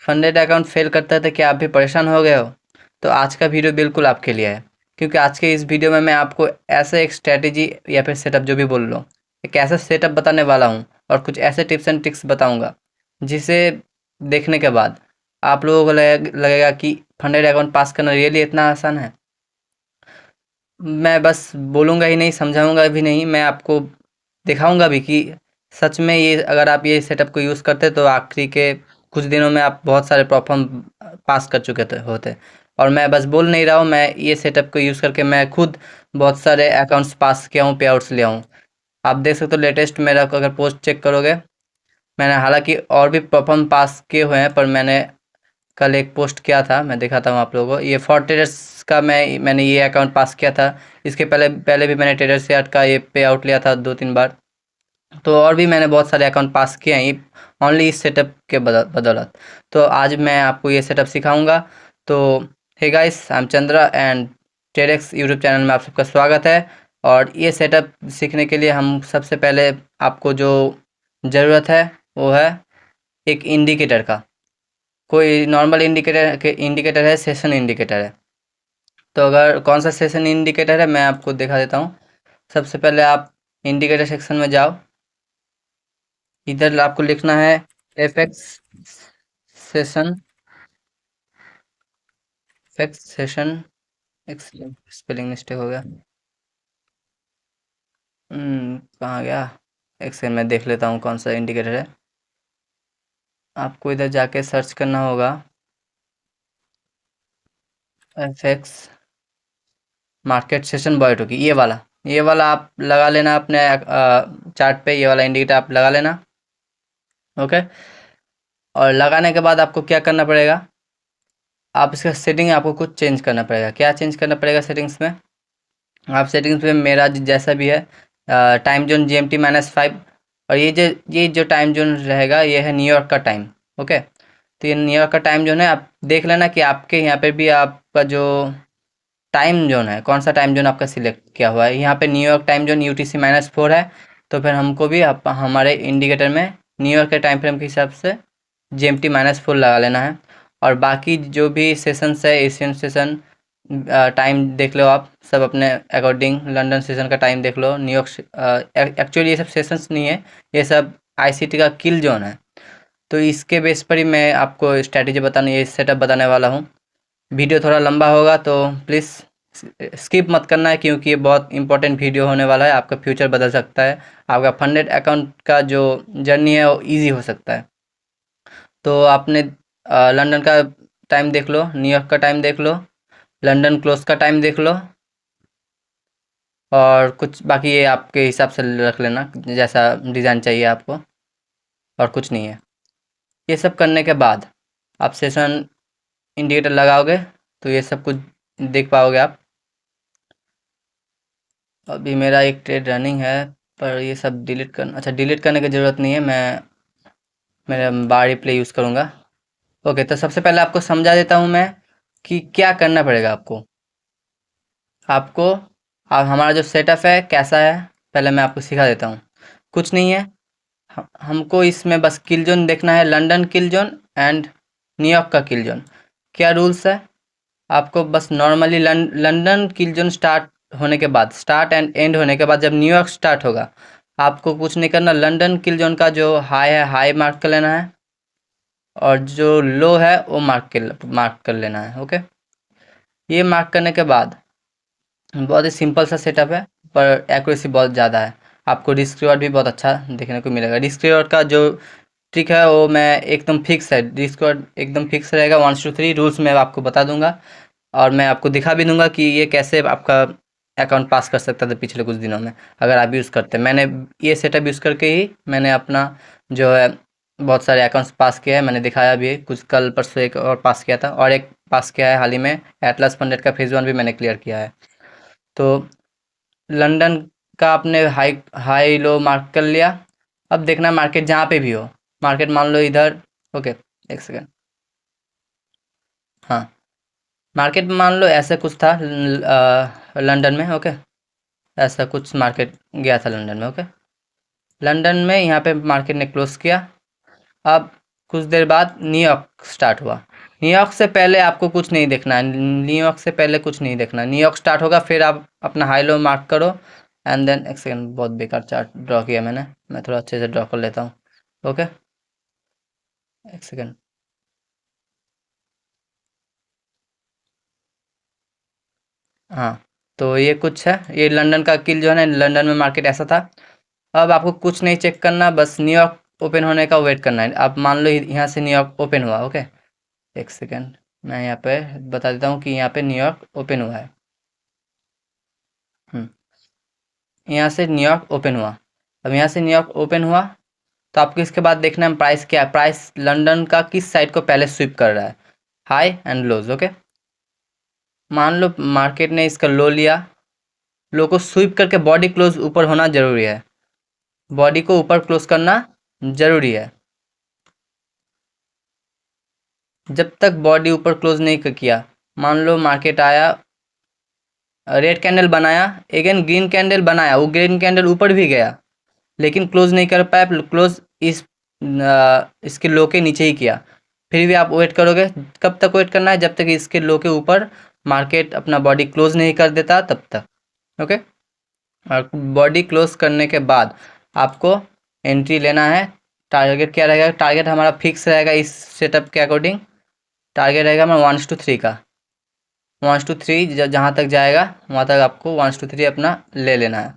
Funded account fail करता है तो क्या आप भी परेशान हो गए हो? तो आज का वीडियो बिल्कुल आपके लिए है, क्योंकि आज के इस वीडियो में मैं आपको ऐसा एक स्ट्रैटेजी या फिर सेटअप जो भी बोल लो, एक ऐसा सेटअप बताने वाला हूँ और कुछ ऐसे टिप्स एंड ट्रिक्स बताऊँगा जिसे देखने के बाद आप लोगों को लगेगा कि फंडेड अकाउंट पास करना रियली इतना आसान है। मैं बस बोलूँगा ही नहीं, समझाऊँगा भी नहीं, मैं आपको दिखाऊँगा भी कि सच में ये अगर आप ये सेटअप को यूज़ करते तो आखिरी के कुछ दिनों में आप बहुत सारे प्रॉब्लम पास कर चुके होते। और मैं बस बोल नहीं रहा हूँ, मैं ये सेटअप को यूज़ करके मैं खुद बहुत सारे अकाउंट्स पास किया हूँ, पे आउट्स लिया हूँ। आप देख सकते हो लेटेस्ट मेरा अगर पोस्ट चेक करोगे, मैंने हालांकि और भी परफॉर्म पास किए हुए हैं, पर मैंने कल एक पोस्ट किया था, मैं दिखाता हूँ आप लोगों को। ये फॉर ट्रेडर्स का मैंने ये अकाउंट पास किया था। इसके पहले पहले भी मैंने ट्रेडर्स यार्ड का ये पे आउट लिया था 2-3 बार। तो और भी मैंने बहुत सारे अकाउंट पास किए हैं ये ओनली इस सेटअप के बदौलत। तो आज मैं आपको ये सेटअप सिखाऊंगा। तो hey guys, I am Chandra and Tradex YouTube channel में आप सबका स्वागत है। और ये सेटअप सीखने के लिए हम सबसे पहले आपको जो ज़रूरत है वो है एक इंडिकेटर का। कोई नॉर्मल इंडिकेटर है, सेशन इंडिकेटर है। तो अगर कौन सा सेशन इंडिकेटर है मैं आपको दिखा देता हूँ। सबसे पहले आप इंडिकेटर सेक्शन में जाओ। इधर आपको लिखना है FX session, FX session. Spelling mistake हो गया। कहाँ गया? एक सेकंड में देख लेता हूँ कौन सा इंडिकेटर है। आपको इधर जाके सर्च करना होगा FX market session boy two की, ये वाला आप लगा लेना अपने चार्ट पे। ये वाला इंडिकेटर आप लगा लेना। ओके। और लगाने के बाद आपको क्या करना पड़ेगा, आप इसका सेटिंग आपको कुछ चेंज करना पड़ेगा। क्या चेंज करना पड़ेगा सेटिंग्स में? आप सेटिंग्स में मेरा जैसा भी है टाइम जोन GMT-5। और ये जो टाइम जोन रहेगा ये है न्यूयॉर्क का टाइम। ओके। तो ये न्यूयॉर्क का टाइम जोन है। आप देख लेना कि आपके यहाँ पे भी आपका जो टाइम जोन है, कौन सा टाइम जोन आपका सिलेक्ट किया हुआ है। यहाँ पे न्यूयॉर्क टाइम जोन UTC-4 है। तो फिर हमको भी हमारे इंडिकेटर में न्यूयॉर्क के टाइम फ्रेम के हिसाब से GMT-4 लगा लेना है। और बाकी जो भी सेशंस है, एशियन सेशन टाइम देख लो आप सब अपने अकॉर्डिंग। लंदन सेशन का टाइम देख लो। न्यूयॉर्क एक्चुअली ये सब सेशंस नहीं है, ये सब ICT का किल जोन है। तो इसके बेस पर ही मैं आपको स्ट्रैटेजी बताने, ये सेटअप बताने वाला हूँ। वीडियो थोड़ा लंबा होगा तो प्लीज़ स्किप मत करना है, क्योंकि ये बहुत इंपॉर्टेंट वीडियो होने वाला है। आपका फ्यूचर बदल सकता है, आपका फंडेड अकाउंट का जो जर्नी है वो ईजी हो सकता है। तो आपने लंदन का टाइम देख लो, न्यूयॉर्क का टाइम देख लो, लंदन क्लोज का टाइम देख लो, और कुछ बाकी ये आपके हिसाब से रख लेना जैसा डिज़ाइन चाहिए आपको, और कुछ नहीं है। ये सब करने के बाद आप सेशन इंडिकेटर लगाओगे तो ये सब कुछ देख पाओगे आप। अभी मेरा एक ट्रेड रनिंग है, पर ये सब डिलीट करना, अच्छा डिलीट करने की ज़रूरत नहीं है, मैं मेरा बार रिप्ले यूज़ करूँगा। ओके, तो सबसे पहले आपको समझा देता हूँ मैं कि क्या करना पड़ेगा आपको। आपको अब हमारा जो सेटअप है कैसा है, पहले मैं आपको सिखा देता हूँ। कुछ नहीं है, हमको इसमें बस किल जोन देखना है, London kill zone and New York का किल जोन। क्या रूल्स है, आपको बस नॉर्मली लंदन किल जोन स्टार्ट होने के बाद, स्टार्ट एंड एंड होने के बाद जब न्यूयॉर्क स्टार्ट होगा, आपको कुछ नहीं करना। लंदन किल जोन का जो हाई है हाई मार्क कर लेना है, और जो लो है वो मार्क कर लेना है। ओके। ये मार्क करने के बाद बहुत ही सिंपल सा सेटअप है, पर एक्यूरेसी बहुत ज़्यादा है। आपको रिस्क रिवॉर्ड भी बहुत अच्छा देखने को मिलेगा। रिस्क रिवॉर्ड का जो ट्रिक है वो मैं एकदम फिक्स है, रिस्क रिवॉर्ड एकदम फिक्स रहेगा। 1 to 3 रूल्स मैं आपको बता दूंगा, और मैं आपको दिखा भी दूंगा कि ये कैसे आपका अकाउंट पास कर सकता था पिछले कुछ दिनों में अगर आप यूज़ करते। मैंने ये सेटअप यूज़ करके ही मैंने अपना जो है बहुत सारे अकाउंट्स पास किया है, मैंने दिखाया भी है। कुछ कल परसों एक और पास किया था, और एक पास किया है हाल ही में, एटलस फंडेड का फेज़ 1 भी मैंने क्लियर किया है। तो लंदन का आपने हाई हाई लो मार्क कर लिया। अब देखना मार्केट जहाँ पे भी हो, मार्केट मान लो इधर। ओके, एक सेकेंड। हाँ, मार्केट मान लो ऐसे कुछ था लंदन में। ओके, ऐसा कुछ मार्केट गया था लंदन में। ओके, लंदन में यहाँ पे मार्केट ने क्लोज किया। अब कुछ देर बाद न्यूयॉर्क स्टार्ट हुआ। न्यूयॉर्क से पहले आपको कुछ नहीं देखना है, न्यूयॉर्क से पहले कुछ नहीं देखना है। न्यूयॉर्क स्टार्ट होगा, फिर आप अपना हाई लो मार्क करो एंड देन एक सेकंड, बहुत बेकार चार्ट ड्रॉ किया मैंने, मैं थोड़ा अच्छे से ड्रॉ कर लेता हूँ। ओके, एक सेकंड। हाँ, तो ये कुछ है, ये लंदन का किल जो है ना, लंदन में मार्केट ऐसा था। अब आपको कुछ नहीं चेक करना, बस न्यूयॉर्क ओपन होने का वेट करना है। आप मान लो यहाँ से न्यूयॉर्क ओपन हुआ। ओके, एक सेकंड, मैं यहाँ पे बता देता हूँ कि यहाँ पे न्यूयॉर्क ओपन हुआ है। यहाँ से न्यूयॉर्क ओपन हुआ। अब यहाँ से न्यूयॉर्क ओपन हुआ तो आपको इसके बाद देखना है प्राइस क्या है, प्राइस लंदन का किस साइड को पहले स्विप कर रहा है, हाई एंड लोज। ओके, मान लो मार्केट ने इसका लो लिया, लो को स्विप करके बॉडी क्लोज ऊपर होना जरूरी है, बॉडी को ऊपर क्लोज करना जरूरी है। जब तक बॉडी ऊपर क्लोज नहीं किया, मान लो मार्केट आया, रेड कैंडल बनाया, अगेन ग्रीन कैंडल बनाया, वो ग्रीन कैंडल ऊपर भी गया लेकिन क्लोज नहीं कर पाया, क्लोज इस इसके लो के नीचे ही किया। फिर भी आप वेट करोगे, कब तक वेट करना है, जब तक इसके लो के ऊपर मार्केट अपना बॉडी क्लोज नहीं कर देता तब तक। ओके, और बॉडी क्लोज करने के बाद आपको एंट्री लेना है। टारगेट क्या रहेगा, टारगेट हमारा फिक्स रहेगा इस सेटअप के अकॉर्डिंग, टारगेट रहेगा हमारा 1:3 का। 1:3 जहाँ तक जाएगा वहाँ तक आपको 1:3 अपना ले लेना है।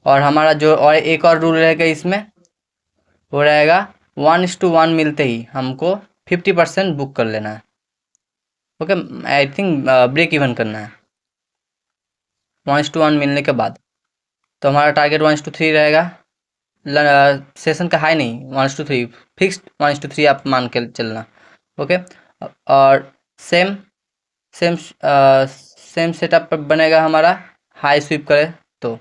और हमारा जो और एक और रूल रहेगा इसमें, वो रहेगा 1:1 मिलते ही हमको 50% बुक कर लेना है। Okay, I think break even करना है 1:1 मिलने के बाद। तो हमारा टारगेट 1:3 रहेगा, सेशन का हाई नहीं, 1:3 फिक्स्ड, 1:3 आप मान के चलना। ओके, और सेम सेम सेम सेटअप पर बनेगा हमारा, हाई स्वीप करे तो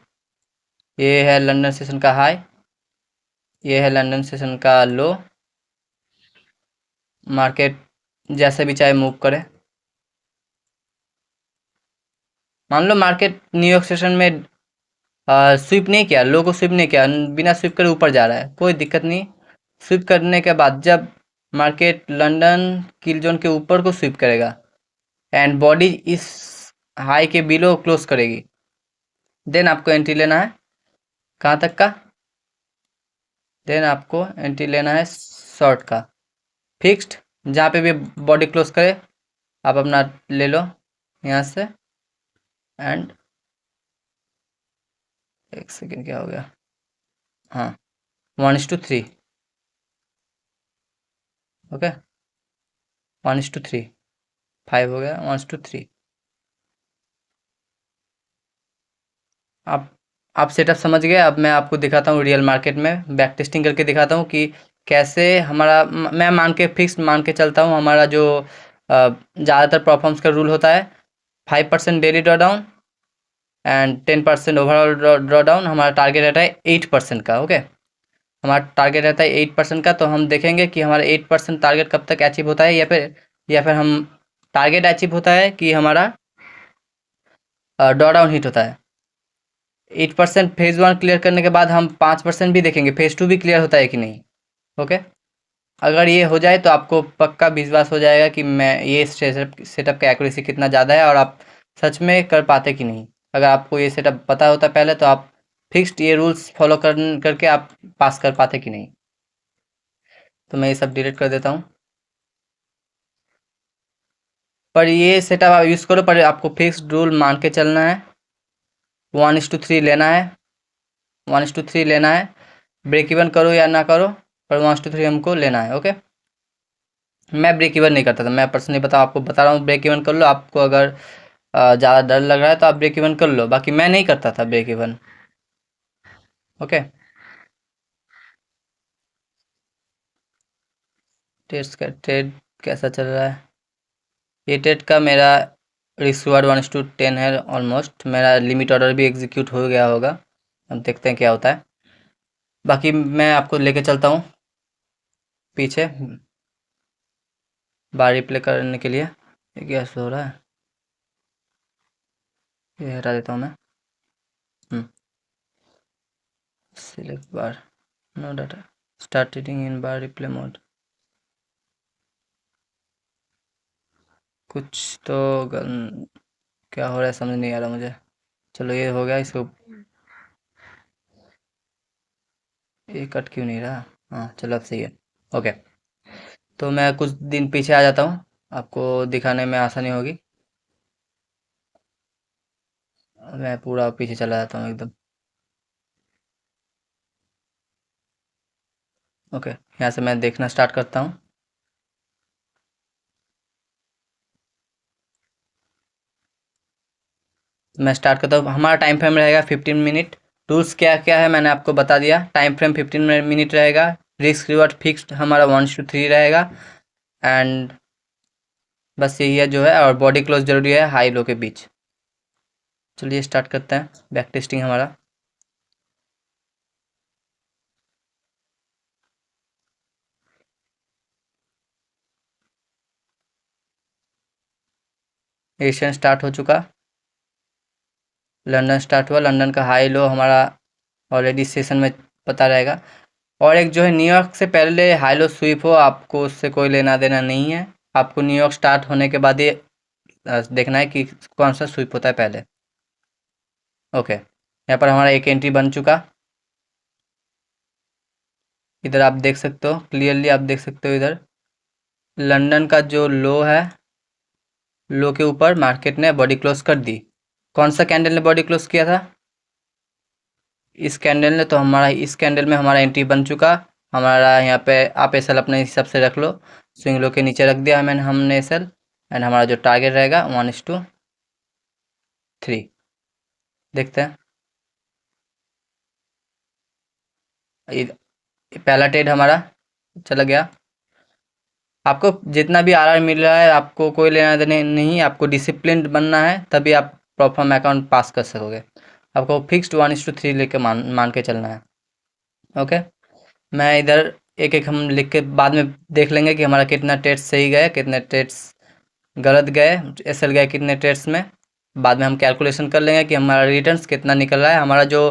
ये है लंदन सेशन का हाई, ये है लंदन सेशन का लो। मार्केट जैसे भी चाहे मूव करे, मान लो मार्केट न्यूयॉर्क सेशन में स्वीप नहीं किया, लो को स्वीप नहीं किया, बिना स्वीप करे ऊपर जा रहा है, कोई दिक्कत नहीं। स्वीप करने के बाद जब मार्केट लंदन किल जोन के ऊपर को स्वीप करेगा एंड बॉडी इस हाई के बिलो क्लोज करेगी, देन आपको एंट्री लेना है। कहाँ तक का, देन आपको एंट्री लेना है शॉर्ट का, फिक्स्ड, जहाँ पे भी बॉडी क्लोज करे आप अपना ले लो यहाँ से। एंड एक सेकेंड, क्या हो गया, हाँ, 1:3। ओके, 1:3, 5 हो गया, 1:3। आप सेटअप समझ गए। अब मैं आपको दिखाता हूँ रियल मार्केट में बैक टेस्टिंग करके दिखाता हूँ कि कैसे हमारा, मैं मान के फिक्स मान के चलता हूँ, हमारा जो ज़्यादातर परफॉर्मेंस का रूल होता है 5% daily draw down and 10% overall draw down. हमारा टारगेट रहता है 8% का। ओके, हमारा टारगेट रहता है 8% का, तो हम देखेंगे कि हमारा 8% टारगेट कब तक अचीव होता है, या फिर हम टारगेट अचीव होता है कि हमारा ड्रॉ डाउन हिट होता है। 8% फेज 1 क्लियर करने के बाद हम 5% भी देखेंगे फेज 2 भी क्लियर होता है कि नहीं। ओके, अगर ये हो जाए तो आपको पक्का विश्वास हो जाएगा कि मैं ये सेटअप का एक्यूरेसी कितना ज़्यादा है और आप सच में कर पाते कि नहीं। अगर आपको ये सेटअप पता होता पहले तो आप फिक्स्ड ये रूल्स फॉलो करके आप पास कर पाते कि नहीं। तो मैं ये सब डिलीट कर देता हूँ। पर ये सेटअप आप यूज़ करो, पर आपको फिक्स्ड रूल मान के चलना है। 1:3 लेना है, 1:3 लेना है, ब्रेक इवन करो या ना करो, पर 1:3 हमको लेना है। ओके, मैं ब्रेक इवन नहीं करता था, मैं पर्सनली आपको बता रहा हूँ, ब्रेक इवन कर लो। आपको अगर ज़्यादा डर लग रहा है तो आप ब्रेक इवन कर लो, बाकी मैं नहीं करता था ब्रेक इवन। ओके, ट्रेड कैसा चल रहा है, ये ट्रेड का मेरा रिस्क रिवार्ड 1:10 है ऑलमोस्ट। मेरा लिमिट ऑर्डर भी एग्जीक्यूट हो गया होगा, अब देखते हैं क्या होता है। बाकी मैं आपको लेके चलता हूँ पीछे बार रिप्ले करने के लिए। ये क्या हो रहा है, ये हटा देता हूँ मैं। Select bar, no data, start trading in bar replay mode. कुछ तो क्या हो रहा है समझ नहीं आ रहा मुझे। चलो ये हो गया, इसको ये कट क्यों नहीं रहा। हाँ चलो अब सही है। ओके, तो मैं कुछ दिन पीछे आ जाता हूँ, आपको दिखाने में आसानी होगी। मैं पूरा पीछे चला जाता हूँ एकदम। ओके, यहाँ से मैं देखना स्टार्ट करता हूँ। मैं स्टार्ट करता हूँ। हमारा टाइम फ्रेम रहेगा 15 मिनट। रूल्स क्या क्या है मैंने आपको बता दिया। टाइम फ्रेम 15 मिनट रहेगा। रिस्क रिवॉर्ड फिक्स्ड हमारा 1:3 रहेगा। एंड बस यही है जो है, और बॉडी क्लोज जरूरी है हाई लो के बीच। चलिए स्टार्ट करते हैं बैक टेस्टिंग हमारा। एशियन स्टार्ट हो चुका। लंदन स्टार्ट हुआ। लंदन का हाई लो हमारा ऑलरेडी सेशन में पता रहेगा। और एक जो है न्यूयॉर्क से पहले हाई लो स्वीप हो, आपको उससे कोई लेना देना नहीं है। आपको न्यूयॉर्क स्टार्ट होने के बाद ये देखना है कि कौन सा स्वीप होता है पहले। ओके, यहाँ पर हमारा एक एंट्री बन चुका। इधर आप देख सकते हो क्लियरली, आप देख सकते हो इधर लंदन का जो लो है, लो के ऊपर मार्केट ने बॉडी क्लोज कर दी। कौन सा कैंडल ने बॉडी क्लोज किया था? इस कैंडल ने। तो हमारा इस कैंडल में हमारा एंट्री बन चुका। हमारा यहाँ पे आप एसएल अपने हिसाब से रख लो। स्विंग लो के नीचे रख दिया हमने एसएल। एंड हमारा जो टारगेट रहेगा 1:3। देखते हैं। पहला ट्रेड हमारा चला गया। आपको जितना भी आरआर मिल रहा है आपको कोई लेना देना नहीं। आपको डिसिप्लिन बनना है, तभी आप प्रॉपर अकाउंट पास कर सकोगे। आपको फिक्स्ड 1:3 लेके मान मान के चलना है। ओके, मैं इधर एक एक हम लिख के बाद में देख लेंगे कि हमारा कितना ट्रेड्स सही गए, कितने ट्रेड्स गलत गए, एसएल गए कितने ट्रेड्स में। बाद में हम कैलकुलेशन कर लेंगे कि हमारा रिटर्न्स कितना निकल रहा है। हमारा जो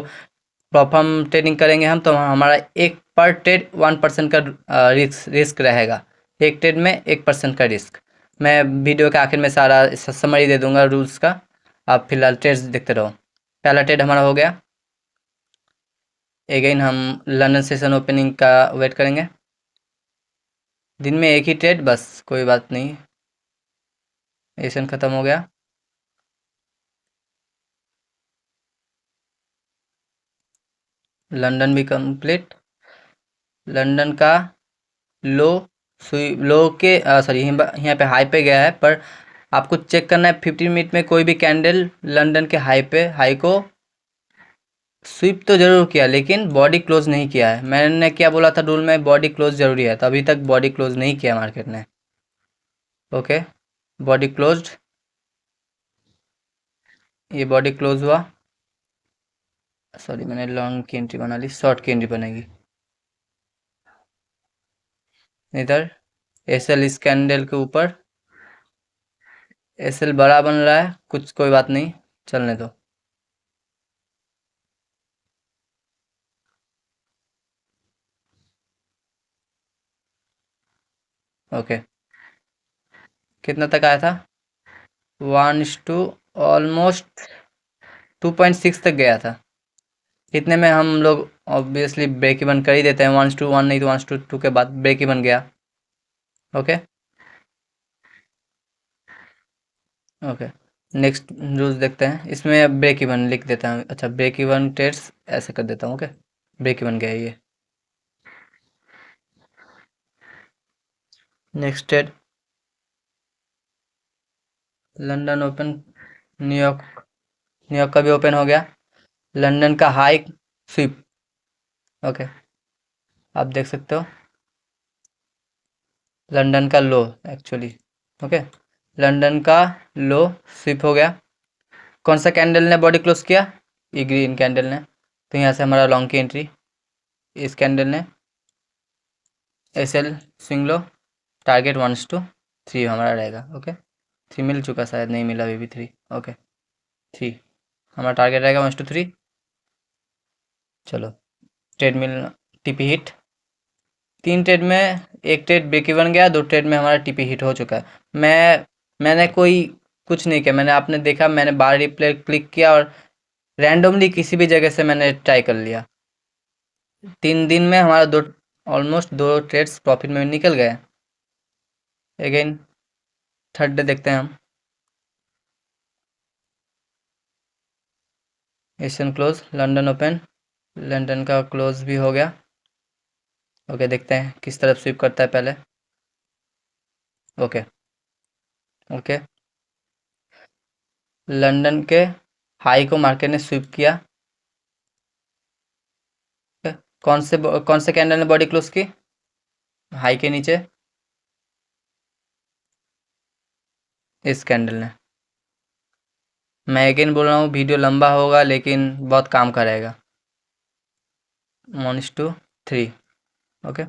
प्रॉपर ट्रेडिंग करेंगे हम, तो हमारा एक पर ट्रेड 1% का रिस्क रहेगा। एक ट्रेड में 1% का रिस्क। मैं वीडियो के आखिर में सारा समरी दे दूंगा रूल्स का। आप फिलहाल ट्रेड्स देखते रहो। पहला ट्रेड हमारा हो गया। अगेन हम लंदन सेशन ओपनिंग का वेट करेंगे। दिन में एक ही ट्रेड बस, कोई बात नहीं। एशियन ख़त्म हो गया। लंदन भी कंप्लीट। लंदन का लो लो के सॉरी यहाँ पे हाई पे गया है, पर आपको चेक करना है 15 मिनट में कोई भी कैंडल लंदन के हाई को स्वीप तो जरूर किया, लेकिन बॉडी क्लोज नहीं किया है। मैंने क्या बोला था रूल में, बॉडी क्लोज जरूरी है, तो अभी तक बॉडी क्लोज नहीं किया मार्केट ने। Okay, body closed. ये बॉडी क्लोज हुआ। सॉरी मैंने लॉन्ग की एंट्री बना ली, शॉर्ट की एंट्री बनेगी। इधर एसएल इस कैंडल के ऊपर। एसएल बड़ा बन रहा है, कुछ कोई बात नहीं, चलने दो। ओके, कितना तक आया था? 1:2, ऑलमोस्ट 2.6 तक गया था। इतने में हम लोग ऑब्वियसली ब्रेक इवन कर ही देते हैं। 1:1 नहीं तो 1:2 के बाद ब्रेक इवन गया। ओके ओके, नेक्स्ट रूल्स देखते हैं। इसमें ब्रेक इवन लिख देता हूँ। अच्छा, ब्रेक इवन ट्रेड्स ऐसे कर देता हूँ। ओके, ब्रेक इवन गया ये। Next trade London open. New York New York का भी ओपन हो गया। लंदन का हाई स्वीप। ओके, आप देख सकते हो लंदन का लो एक्चुअली। ओके, लंदन का लो स्वीप हो गया। कौन सा कैंडल ने बॉडी क्लोज किया? ये ग्रीन कैंडल ने। तो यहाँ से हमारा लॉन्ग की एंट्री। इस कैंडल ने एसएल स्विंग लो, टारगेट 1:3 हमारा रहेगा। ओके, 3 मिल चुका, शायद नहीं मिला अभी भी 3। ओके, 3 हमारा टारगेट रहेगा 1:3। चलो, ट्रेड मिल टीपी हिट। 3 ट्रेड में एक ट्रेड ब्रेक इवन गया, 2 ट्रेड में हमारा टीपी हिट हो चुका है। मैं मैंने कोई कुछ नहीं किया, मैंने आपने देखा मैंने बार रिप्ले क्लिक किया और रैंडमली किसी भी जगह से मैंने ट्राई कर लिया। 3 दिन में हमारा ऑलमोस्ट 2 ट्रेड्स प्रॉफिट में निकल गए। अगेन थर्ड डे देखते हैं हम। Asian close, London open, London का क्लोज भी हो गया। ओके, देखते हैं किस तरफ स्विप करता है पहले। ओके ओके, लंदन के हाई को मार्केट ने स्विप किया। कौन से कैंडल ने बॉडी क्लोज की? हाई के नीचे, इस कैंडल ने। मैं अगेन बोल रहा हूँ वीडियो लंबा होगा लेकिन बहुत काम करेगा। 1:3। ओके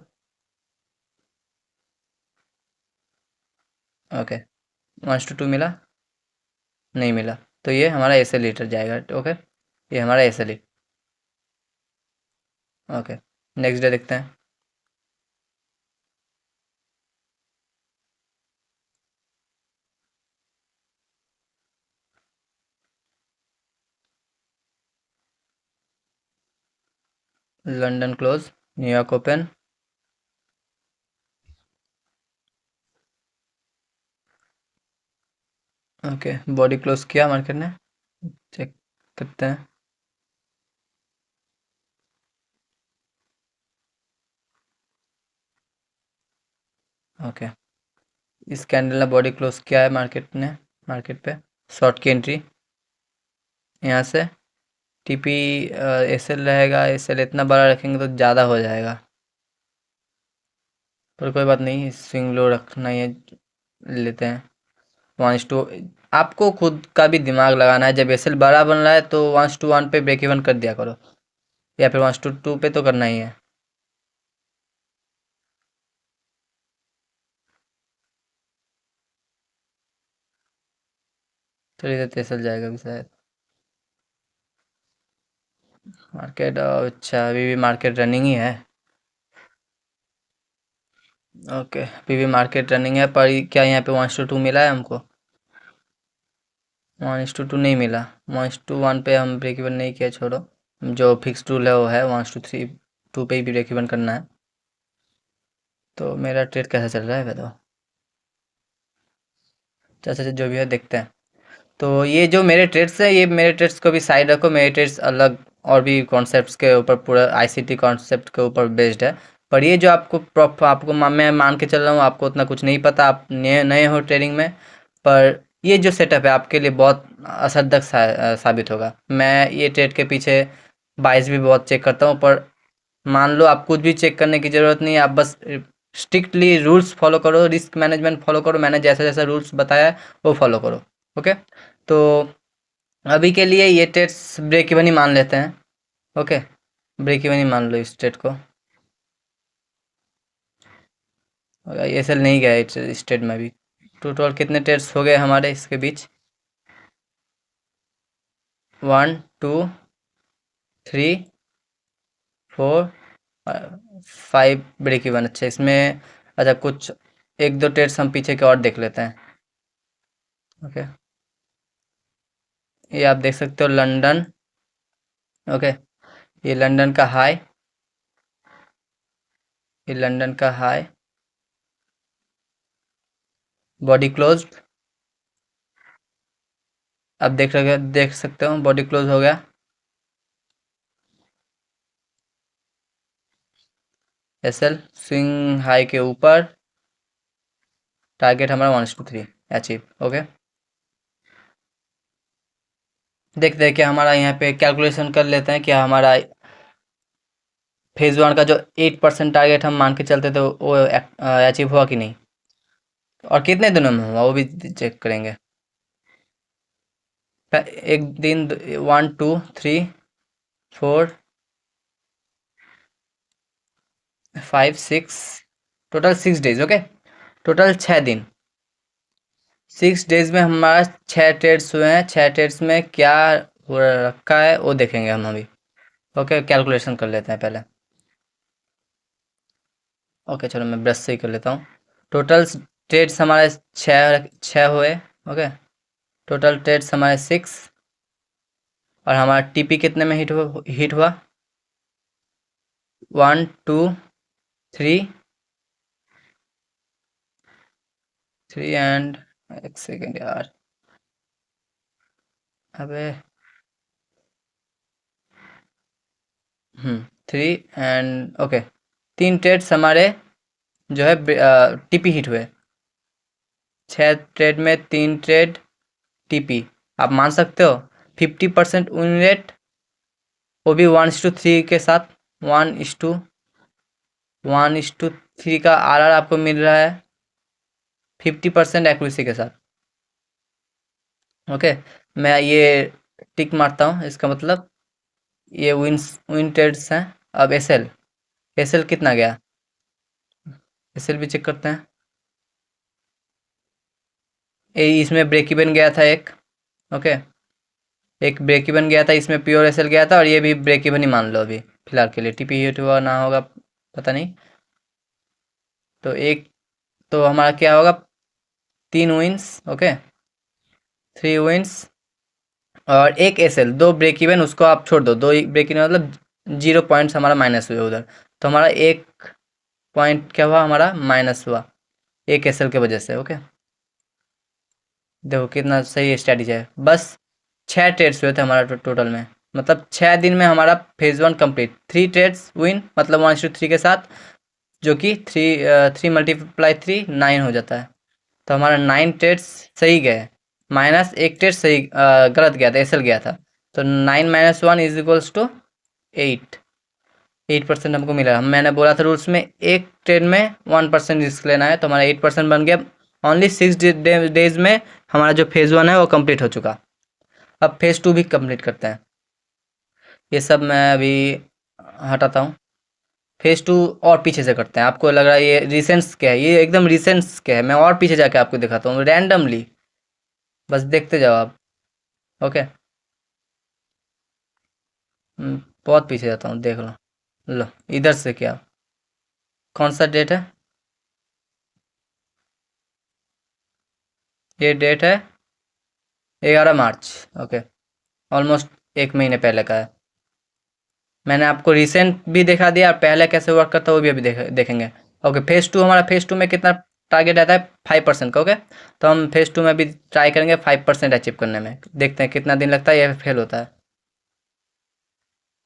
ओके, 1:2 मिला? नहीं मिला, तो ये हमारा एसएल लीटर जाएगा। ओके, ये हमारा एसएल। ओके, नेक्स्ट डे देखते हैं। London close, New York open. Okay, body close किया मार्केट ने। चेक करते हैं। ओके, इस कैंडल ने बॉडी क्लोज किया है मार्केट पे। शॉर्ट की एंट्री यहाँ से। टीपी एसएल रहेगा, एसएल इतना बड़ा रखेंगे तो ज़्यादा हो जाएगा, पर कोई बात नहीं, स्विंग लो रखना ही है, लेते हैं। 1:2, आपको खुद का भी दिमाग लगाना है। जब एसएल बड़ा बन रहा है तो 1:1 पे ब्रेक इवन कर दिया करो, या फिर 1:2 पे तो करना ही है। चलिए, तो एसएल जाएगा अभी शायद मार्केट। अच्छा, अभी भी मार्केट रनिंग ही है। ओके, अभी भी मार्केट रनिंग है, पर क्या यहाँ पे 1:2 मिला है हमको? 1:2 नहीं मिला। 1:1 पे हम ब्रेक इवन नहीं किया, छोड़ो। जो फिक्स रूल है वो है 1:3 पे ही ब्रेक इवन करना है। तो मेरा ट्रेड कैसा चल रहा है बताओ? अच्छा अच्छा, जो भी है देखते हैं। तो ये जो मेरे ट्रेड्स हैं, ये मेरे ट्रेड्स को भी साइड रखो, मेरे ट्रेड्स अलग और भी कॉन्सेप्ट्स के ऊपर, पूरा आईसीटी कॉन्सेप्ट के ऊपर बेस्ड है। पर ये जो मैं मान के चल रहा हूँ, आपको उतना कुछ नहीं पता, आप नए नए हो ट्रेडिंग में। पर ये जो सेटअप है आपके लिए बहुत असरदार साबित होगा। मैं ये ट्रेड के पीछे बाइस भी बहुत चेक करता हूँ, पर मान लो आप कुछ भी चेक करने की ज़रूरत नहीं है, आप बस स्ट्रिक्टली रूल्स फॉलो करो, रिस्क मैनेजमेंट फॉलो करो, मैंने जैसा जैसा रूल्स बताया है वो फॉलो करो। ओके, तो अभी के लिए ये ट्रेड्स ब्रेक इवन ही मान लेते हैं। ओके, ब्रेक इवन ही मान लो इस ट्रेड को। ये सेल नहीं गया इस ट्रेड में भी। टोटल कितने ट्रेड्स हो गए हमारे इसके बीच? 1 2 3 4 5 ब्रेक इवन। अच्छा, इसमें अच्छा कुछ एक दो ट्रेड्स हम पीछे के और देख लेते हैं। ओके, ये आप देख सकते हो लंदन। ओके, ये लंदन का हाई, ये लंदन का हाई, बॉडी क्लोज। आप देख सकते हो बॉडी क्लोज हो गया। एसएल स्विंग हाई के ऊपर, टारगेट हमारा 1:3 अचीव। ओके, देखते हैं क्या हमारा यहाँ पे कैलकुलेशन कर लेते हैं, क्या हमारा फेज 1 का जो 8% टारगेट हम मान के चलते थे वो अचीव हुआ कि नहीं, और कितने दिनों में हुआ वो भी चेक करेंगे। एक दिन 1 2 3 4 5 6, टोटल 6 डेज। ओके, टोटल 6 दिन। 6 डेज में हमारा 6 ट्रेड्स हुए हैं। 6 ट्रेड्स में क्या हो रखा है वो देखेंगे हम अभी। ओके, कैलकुलेशन कर लेते हैं पहले। ओके, चलो मैं ब्रश से ही कर लेता हूँ। टोटल ट्रेड्स हमारे छः हुए। ओके, टोटल ट्रेड्स हमारे 6। और हमारा टीपी कितने में हिट हुआ 1 2 3 3 एंड एक सेकेंड यार, अबे 3 एंड ओके, 3 ट्रेड्स हमारे जो है टीपी हिट हुए। 6 ट्रेड में 3 ट्रेड टीपी, आप मान सकते हो 50% विन रेट, वो भी 1:3 के साथ। 1:3 का आरआर आपको मिल रहा है 50% एक्यूरेसी के साथ। ओके, मैं ये टिक मारता हूँ, इसका मतलब ये विन ट्रेड्स हैं। अब एसएल कितना गया, एसएल भी चेक करते हैं। इसमें ब्रेक इवन गया था एक। ओके, एक ब्रेक इवन गया था, इसमें प्योर एसएल गया था, और ये भी ब्रेक इवन ही मान लो अभी फिलहाल के लिए। टीपी हिट हुआ ना होगा पता नहीं। तो एक, तो हमारा क्या होगा 3 विंस। ओके, 3 विंस और एक एसएल, 2 ब्रेक इवन, उसको आप छोड़ दो। 2 ब्रेक इवन मतलब 0 पॉइंट्स हमारा माइनस हुए उधर। तो हमारा 1 पॉइंट क्या हुआ, हमारा माइनस हुआ एक एसएल के वजह से। ओके, देखो कितना सही स्ट्रैटेजी है। बस 6 ट्रेड्स हुए थे हमारा टोटल में, मतलब 6 दिन में हमारा फेज 1 कंप्लीट। 3 ट्रेड्स विन मतलब 1:3 के साथ, जो कि 3 मल्टीप्लाई 3 9 हो जाता है। तो हमारा 9 ट्रेड्स सही गए, माइनस एक ट्रेड सही गलत गया था, एसएल गया था। तो 9 - 1 इज इक्वल्स टू 8% हमको मिला। मैंने बोला था रूल्स में एक ट्रेड में 1% रिस्क लेना है, तो हमारा 8% बन गया। ओनली 6 डेज में हमारा जो फेज़ 1 है वो कंप्लीट हो चुका। अब फेज़ 2 भी कंप्लीट करते हैं। ये सब मैं अभी हटाता हूँ। फेज़ 2 और पीछे से करते हैं। आपको लग रहा है ये रिसेंट्स क्या है, ये एकदम रिसेंट्स क्या है। मैं और पीछे जाके आपको दिखाता हूँ रैंडमली, बस देखते जाओ आप। ओके, बहुत पीछे जाता हूँ, देख लो। लो इधर से क्या, कौन सा डेट है, ये डेट है 11 मार्च। ओके, ऑलमोस्ट 1 महीने पहले का है। मैंने आपको रिसेंट भी दिखा दिया, और पहले कैसे वर्क करता है वो भी अभी देखेंगे। ओके, फेज़ 2 हमारा, फेज़ 2 में कितना टारगेट आता है 5% का। ओके, तो हम फेज़ 2 में भी ट्राई करेंगे 5% अचीव करने में, देखते हैं कितना दिन लगता है या फेल होता है।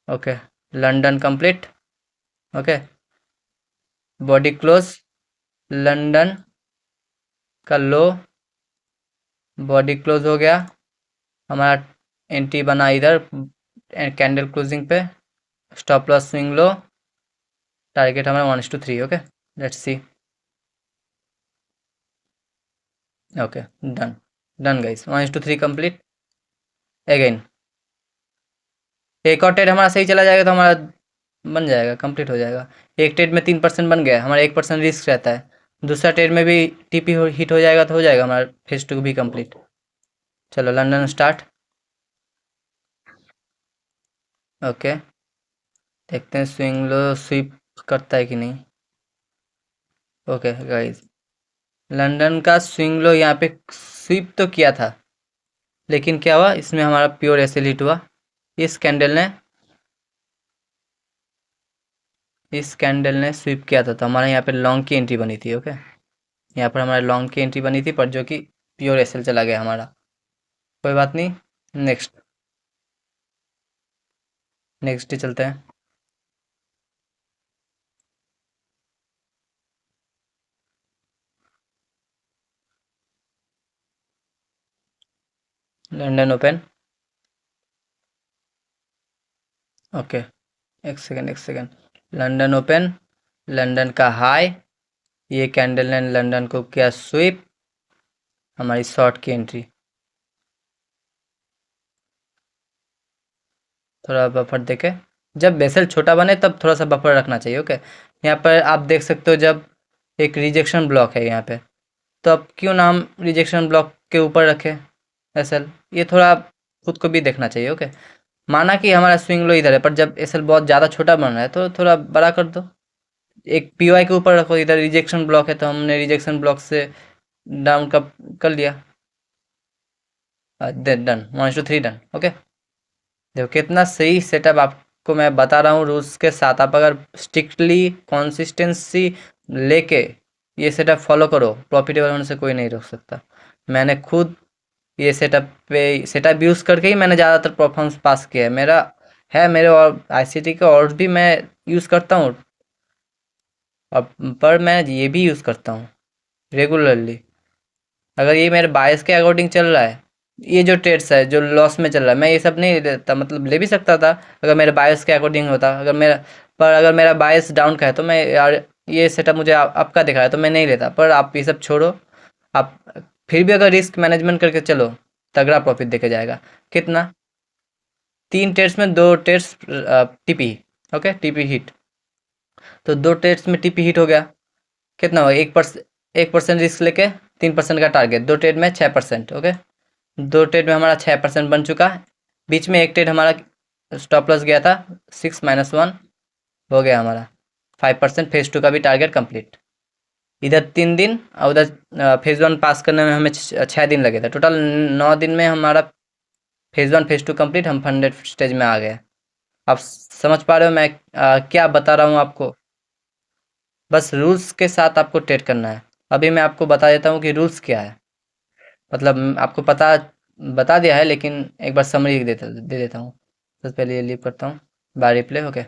Okay, London complete. Okay, body close, London का लो, बॉडी क्लोज हो गया हमारा। एंट्री बना इधर कैंडल क्लोजिंग पे, stop loss swing low, target हमारा 1:3। Okay, let's see. Okay, done done guys, 1:3 complete. Again एक और ट्रेड हमारा सही चला जाएगा तो हमारा बन जाएगा, कंप्लीट हो जाएगा। एक ट्रेड में 3% बन गया, हमारा 1% रिस्क रहता है। दूसरा ट्रेड में भी टीपी हिट हो जाएगा तो हो जाएगा हमारा फेज़ 2 भी कंप्लीट। चलो लंदन स्टार्ट। ओके, देखते हैं स्विंग लो स्वीप करता है कि नहीं। ओके गाइस, लंदन का स्विंग लो यहाँ पे स्वीप तो किया था, लेकिन क्या हुआ इसमें हमारा प्योर एसएल हिट हुआ। इस कैंडल ने स्वीप किया था, तो हमारे यहाँ पे लॉन्ग की एंट्री बनी थी। ओके, यहाँ पर हमारे लॉन्ग की एंट्री बनी थी, पर जो कि प्योर एसएल चला गया हमारा। कोई बात नहीं, नेक्स्ट नेक्स्ट चलते हैं। London open. ओके, एक सेकेंड। लंदन ओपन, लंदन का हाई, ये कैंडल ने लंदन को किया स्वीप, हमारी शॉर्ट की एंट्री। थोड़ा बफर देके, जब बेसल छोटा बने तब थोड़ा सा बफर रखना चाहिए। ओके, यहाँ पर आप देख सकते हो जब एक रिजेक्शन ब्लॉक है यहाँ पे, तो अब क्यों नाम रिजेक्शन ब्लॉक के ऊपर रखे एसएल, ये थोड़ा खुद को भी देखना चाहिए। ओके, माना कि हमारा स्विंग लो इधर है, पर जब एसएल बहुत ज़्यादा छोटा बन रहा है तो थोड़ा बड़ा कर दो। एक पीवाई के ऊपर रखो, इधर रिजेक्शन ब्लॉक है तो हमने रिजेक्शन ब्लॉक से डाउन कब कर लिया, डन, 1 to 3 डन। ओके, देखो कितना सही सेटअप आपको मैं बता रहा हूँ रूल्स के साथ। आप अगर स्ट्रिक्टली कंसिस्टेंसी लेके ये सेटअप फॉलो करो, प्रॉफिटेबल होने से कोई नहीं रोक सकता। मैंने खुद ये सेटअप यूज़ करके ही मैंने ज़्यादातर परफॉर्मेंस पास किया है। मेरे और आईसीटी के और भी मैं यूज़ करता हूँ, और पर मैं ये भी यूज़ करता हूँ रेगुलरली। अगर ये मेरे बायस के अकॉर्डिंग चल रहा है, ये जो ट्रेड्स है जो लॉस में चल रहा है, मैं ये सब नहीं लेता, मतलब ले भी सकता था अगर मेरे बायस के अकॉर्डिंग होता। अगर मेरा बायस डाउन का है तो मैं यार, ये सेटअप मुझे आपका दिखा है तो मैं नहीं लेता। पर आप ये सब छोड़ो, आप फिर भी अगर रिस्क मैनेजमेंट करके चलो, तगड़ा प्रॉफिट देके जाएगा। कितना, 3 ट्रेड्स में 2 trades TP, okay, TP hit. तो 2 ट्रेड्स में टीपी हिट हो गया, कितना हुआ, 1% रिस्क लेके 3% का टारगेट, 2 ट्रेड में 6%। ओके, 2 ट्रेड में हमारा 6% बन चुका है। बीच में एक ट्रेड हमारा स्टॉप लॉस गया था, 6 - 1 हो गया हमारा 5%। फेज 2 का भी टारगेट कंप्लीट। इधर 3 दिन और उधर फेज 1 पास करने में हमें 6 दिन लगे थे। टोटल 9 दिन में हमारा फेज 1 फेज 2 कंप्लीट, हम फंडेड स्टेज में आ गए। आप समझ पा रहे हो मैं क्या बता रहा हूँ आपको। बस रूल्स के साथ आपको ट्रेड करना है। अभी मैं आपको बता देता हूँ कि रूल्स क्या है, मतलब आपको बता दिया है, लेकिन एक बार समरी दे देता हूँ। सबसे पहले ये लीव करता हूँ, बाय रिप्ले। ओके,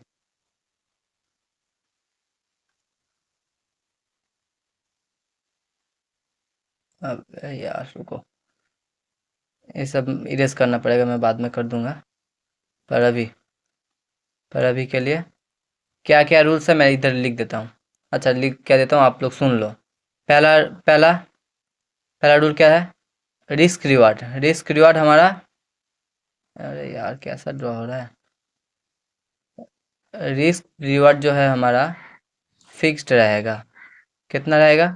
अब यार रुको, ये सब इरेज करना पड़ेगा, मैं बाद में कर दूंगा। पर अभी पर अभी के लिए क्या क्या रूल्स है मैं इधर लिख देता हूँ। अच्छा, लिख क्या देता हूँ, आप लोग सुन लो। पहला पहला पहला रूल क्या है, रिस्क रिवार्ड हमारा, अरे यार कैसा ड्रॉ हो रहा है। रिस्क रिवार्ड जो है हमारा फिक्स्ड रहेगा। कितना रहेगा,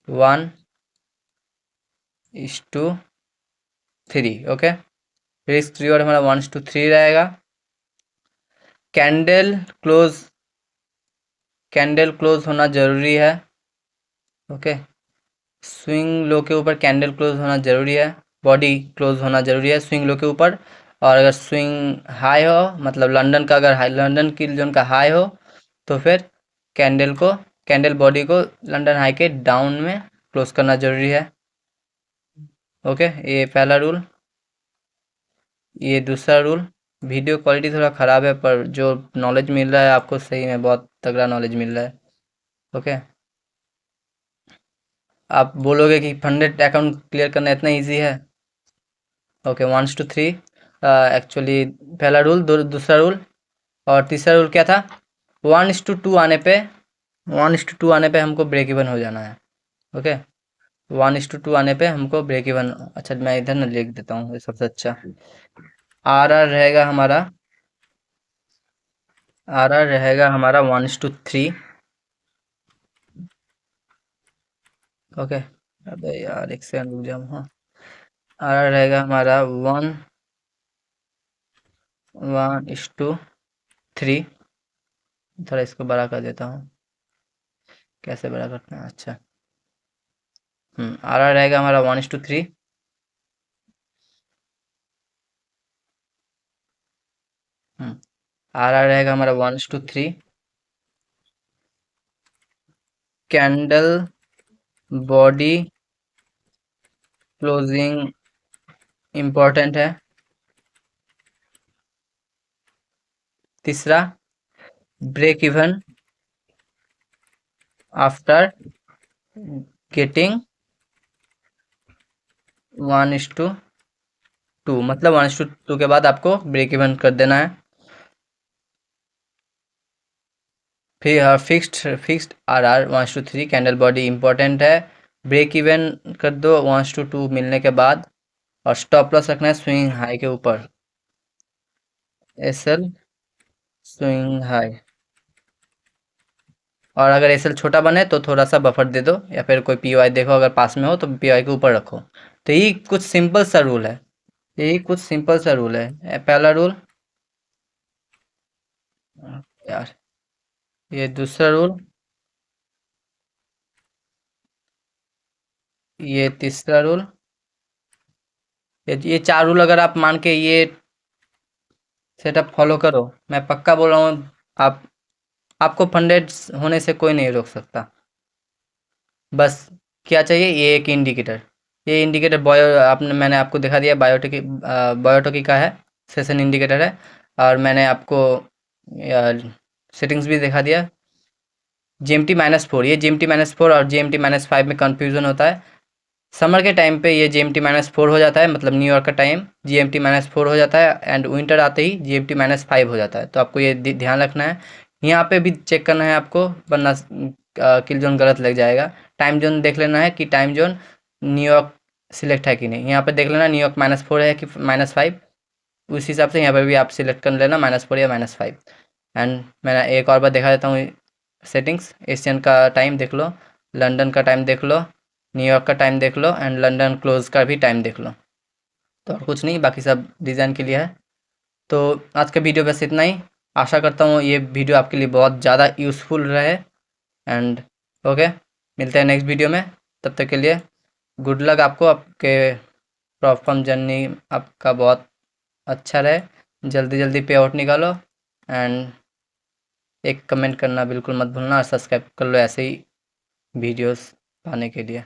1:3। ओके, रिस्क रिवार्ड हमारा 1:3 रहेगा। कैंडल क्लोज कैंडल क्लोज होना जरूरी है। ओके, स्विंग लो के ऊपर कैंडल क्लोज होना जरूरी है, बॉडी क्लोज होना जरूरी है स्विंग लो के ऊपर। और अगर स्विंग हाई हो, मतलब लंदन की जोन का हाई हो, तो फिर कैंडल बॉडी को लंदन हाई के डाउन में क्लोज करना जरूरी है। ओके, ये पहला रूल। ये दूसरा रूल, वीडियो क्वालिटी थोड़ा ख़राब है, पर जो नॉलेज मिल रहा है आपको सही में बहुत तगड़ा नॉलेज मिल रहा है। ओके, आप बोलोगे कि फंडेड अकाउंट क्लियर करना इतना इजी है। ओके, 1:3 एक्चुअली पहला रूल, दूसरा रूल। और तीसरा रूल क्या था, 1:2 आने पे हमको ब्रेक इवन हो जाना है। ओके, 1:2 आने पे हमको ब्रेक इवन। अच्छा, मैं इधर ना लिख देता हूँ, ये सबसे अच्छा। आर आर रहेगा हमारा 1:3। ओके, अबे यार एक सेकंड रुक जाओ। हाँ, आर रहेगा हमारा 1:3। थोड़ा इसको बड़ा कर देता हूँ, कैसे बड़ा करते हैं, अच्छा। आर रहेगा हमारा 1:3। आर रहेगा हमारा 1:3। कैंडल बॉडी क्लोजिंग इम्पोर्टेंट है। तीसरा, ब्रेक इवन आफ्टर गेटिंग 1:2, मतलब 1:2 के बाद आपको ब्रेक इवन कर देना है। फिर fixed R 1:3, candle body important है। ब्रेक इवन कर दो 1:2 मिलने के बाद। और स्टॉप लॉस रखना है स्विंग हाई के ऊपर, एसएल स्विंग हाई। और अगर एसएल छोटा बने तो थोड़ा सा बफर दे दो, या फिर कोई पीओआई देखो, अगर पास में हो तो पीओआई के ऊपर रखो। तो यही कुछ सिंपल सा रूल है। पहला रूल, यार ये दूसरा रूल, ये तीसरा रूल, ये 4 रूल अगर आप मान के ये सेटअप फॉलो करो, मैं पक्का बोल रहा हूँ, आप आपको फंडेड होने से कोई नहीं रोक सकता। बस क्या चाहिए, ये एक इंडिकेटर, ये इंडिकेटर मैंने आपको दिखा दिया, बायोटोकी का है, सेशन इंडिकेटर है। और मैंने आपको सेटिंग्स भी दिखा दिया। GMT-4, ये GMT-4 और GMT-5 में कन्फ्यूज़न होता है। समर के टाइम पे ये GMT-4 हो जाता है, मतलब न्यूयॉर्क का टाइम GMT-4 हो जाता है, एंड विंटर आते ही GMT-5 हो जाता है। तो आपको ये ध्यान रखना है, यहाँ पे भी चेक करना है आपको, वरना किल जोन गलत लग जाएगा। टाइम जोन देख लेना है कि टाइम जोन न्यूयॉर्क सिलेक्ट है कि नहीं, यहाँ पे देख लेना न्यूयॉर्क -4 है कि -5, उस हिसाब से यहाँ पर भी आप सिलेक्ट कर लेना -4 या -5। एंड मैं एक और बार दिखा देता हूँ सेटिंग्स। एशियन का टाइम देख लो, लंदन का टाइम देख लो, न्यूयॉर्क का टाइम देख लो, एंड लंदन क्लोज का भी टाइम देख लो। तो और कुछ नहीं, बाकी सब डिज़ाइन के लिए है। तो आज का वीडियो बस इतना ही। आशा करता हूँ ये वीडियो आपके लिए बहुत ज़्यादा यूज़फुल रहे। एंड ओके, मिलते हैं नेक्स्ट वीडियो में। तब तक के लिए गुड लक आपको, आपके प्रॉब्लम जर्नी आपका बहुत अच्छा रहे। जल्दी जल्दी पे आउट निकालो, एंड एक कमेंट करना बिल्कुल मत भूलना, और सब्सक्राइब कर लो ऐसे ही वीडियोस पाने के लिए।